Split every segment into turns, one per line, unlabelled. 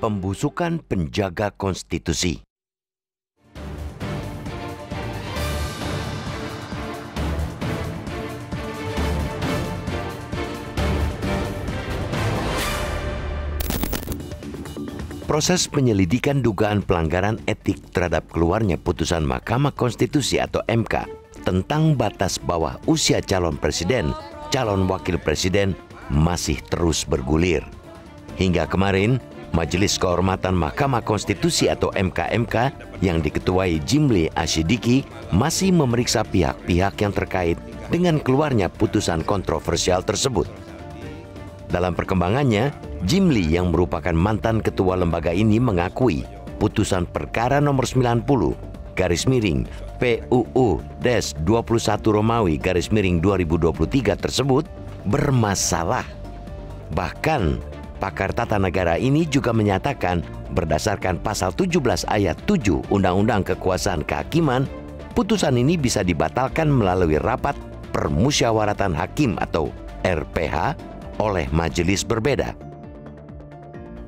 Pembusukan penjaga konstitusi. Proses penyelidikan dugaan pelanggaran etik terhadap keluarnya putusan Mahkamah Konstitusi atau MK tentang batas bawah usia calon presiden, calon wakil presiden masih terus bergulir. Hingga kemarin, Majelis Kehormatan Mahkamah Konstitusi atau MK-MK yang diketuai Jimli Asyidiki masih memeriksa pihak-pihak yang terkait dengan keluarnya putusan kontroversial tersebut. Dalam perkembangannya, Jimli yang merupakan mantan ketua lembaga ini mengakui putusan perkara nomor 90 PUU-21 Romawi _2023 tersebut bermasalah. Bahkan pakar tata negara ini juga menyatakan berdasarkan pasal 17 ayat 7 Undang-Undang Kekuasaan Kehakiman, putusan ini bisa dibatalkan melalui rapat permusyawaratan hakim atau RPH oleh majelis berbeda.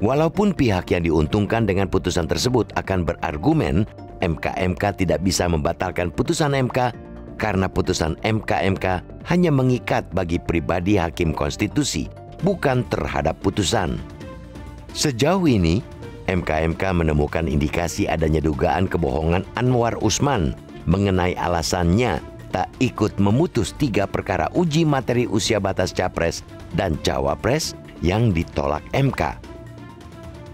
Walaupun pihak yang diuntungkan dengan putusan tersebut akan berargumen MK-MK tidak bisa membatalkan putusan MK karena putusan MK-MK hanya mengikat bagi pribadi hakim konstitusi, bukan terhadap putusan. Sejauh ini, MK-MK menemukan indikasi adanya dugaan kebohongan Anwar Usman mengenai alasannya tak ikut memutus 3 perkara uji materi usia batas capres dan cawapres yang ditolak MK.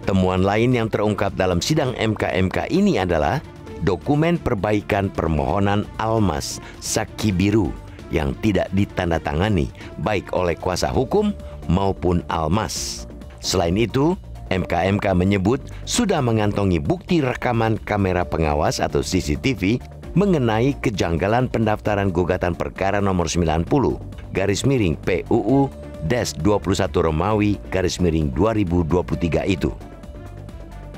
Temuan lain yang terungkap dalam sidang MK-MK ini adalah dokumen perbaikan permohonan Almas Saki Biru yang tidak ditandatangani baik oleh kuasa hukum maupun Almas. Selain itu, MK-MK menyebut sudah mengantongi bukti rekaman kamera pengawas atau CCTV mengenai kejanggalan pendaftaran gugatan perkara nomor 90 PUU-21 Romawi _2023 itu.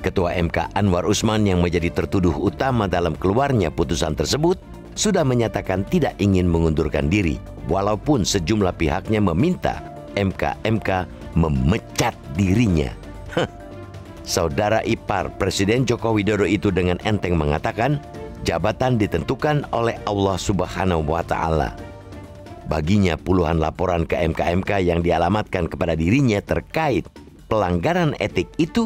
Ketua MK Anwar Usman yang menjadi tertuduh utama dalam keluarnya putusan tersebut sudah menyatakan tidak ingin mengundurkan diri, walaupun sejumlah pihaknya meminta MK-MK memecat dirinya. Saudara ipar Presiden Joko Widodo itu dengan enteng mengatakan, jabatan ditentukan oleh Allah Subhanahu wa Ta'ala. Baginya puluhan laporan ke MK-MK yang dialamatkan kepada dirinya terkait pelanggaran etik itu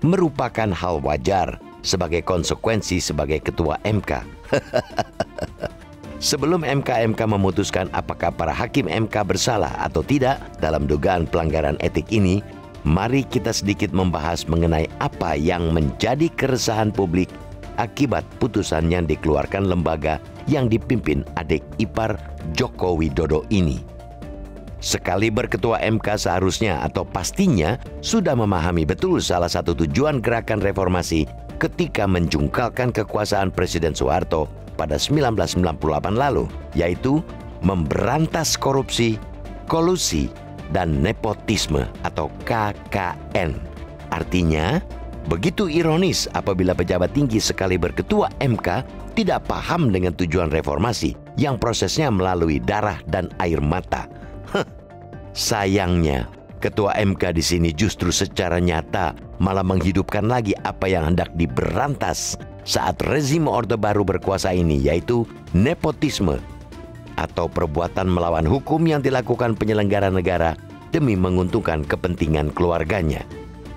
merupakan hal wajar sebagai konsekuensi sebagai ketua MK. Sebelum MK-MK memutuskan apakah para hakim MK bersalah atau tidak dalam dugaan pelanggaran etik ini, mari kita sedikit membahas mengenai apa yang menjadi keresahan publik akibat putusan yang dikeluarkan lembaga yang dipimpin adik ipar Joko Widodo ini. Sekali berketua MK seharusnya atau pastinya sudah memahami betul salah satu tujuan gerakan reformasi ketika menjungkalkan kekuasaan Presiden Soeharto pada 1998 lalu, yaitu memberantas korupsi, kolusi, dan nepotisme atau KKN. Artinya, begitu ironis apabila pejabat tinggi sekali berketua MK tidak paham dengan tujuan reformasi yang prosesnya melalui darah dan air mata. Sayangnya, ketua MK di sini justru secara nyata malah menghidupkan lagi apa yang hendak diberantas saat rezim Orde Baru berkuasa ini, yaitu nepotisme atau perbuatan melawan hukum yang dilakukan penyelenggara negara demi menguntungkan kepentingan keluarganya.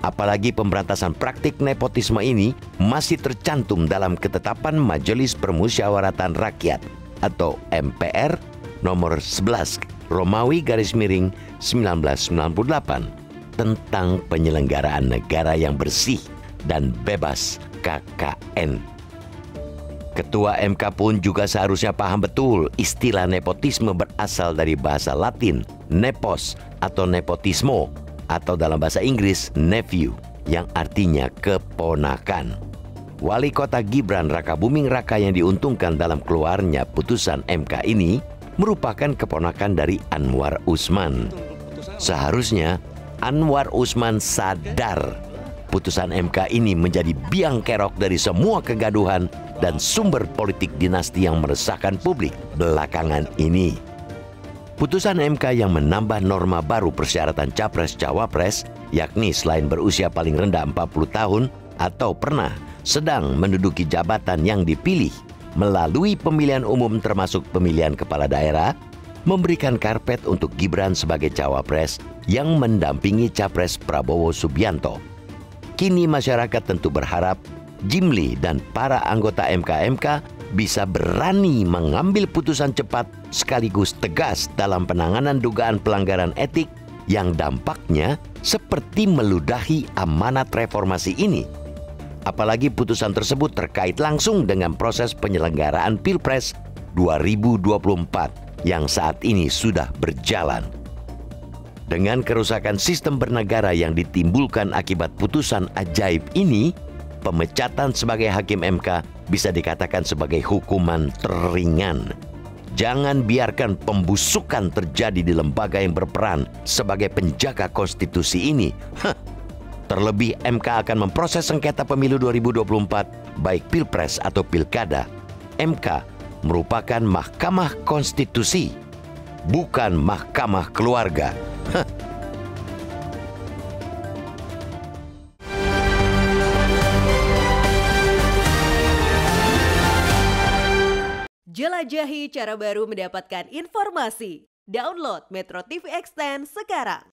Apalagi pemberantasan praktik nepotisme ini masih tercantum dalam ketetapan Majelis Permusyawaratan Rakyat atau MPR nomor 11 Romawi _1998 tentang penyelenggaraan negara yang bersih dan bebas KKN. Ketua MK pun juga seharusnya paham betul istilah nepotisme berasal dari bahasa Latin nepos atau nepotismo atau dalam bahasa Inggris nephew yang artinya keponakan. Wali Kota Gibran Rakabuming Raka yang diuntungkan dalam keluarnya putusan MK ini merupakan keponakan dari Anwar Usman. Seharusnya Anwar Usman sadar putusan MK ini menjadi biang kerok dari semua kegaduhan dan sumber politik dinasti yang meresahkan publik belakangan ini. Putusan MK yang menambah norma baru persyaratan Capres-Cawapres, yakni selain berusia paling rendah 40 tahun atau pernah sedang menduduki jabatan yang dipilih melalui pemilihan umum termasuk pemilihan kepala daerah, memberikan karpet untuk Gibran sebagai cawapres yang mendampingi Capres Prabowo Subianto. Kini masyarakat tentu berharap Jimli dan para anggota MK-MK bisa berani mengambil putusan cepat sekaligus tegas dalam penanganan dugaan pelanggaran etik yang dampaknya seperti meludahi amanat reformasi ini. Apalagi putusan tersebut terkait langsung dengan proses penyelenggaraan Pilpres 2024 yang saat ini sudah berjalan. Dengan kerusakan sistem bernegara yang ditimbulkan akibat putusan ajaib ini, pemecatan sebagai hakim MK bisa dikatakan sebagai hukuman teringan. Jangan biarkan pembusukan terjadi di lembaga yang berperan sebagai penjaga konstitusi ini. Terlebih MK akan memproses sengketa pemilu 2024, baik Pilpres atau Pilkada. MK merupakan Mahkamah Konstitusi, bukan Mahkamah Keluarga.
Jelajahi cara baru mendapatkan informasi. Download Metro TV Extend sekarang.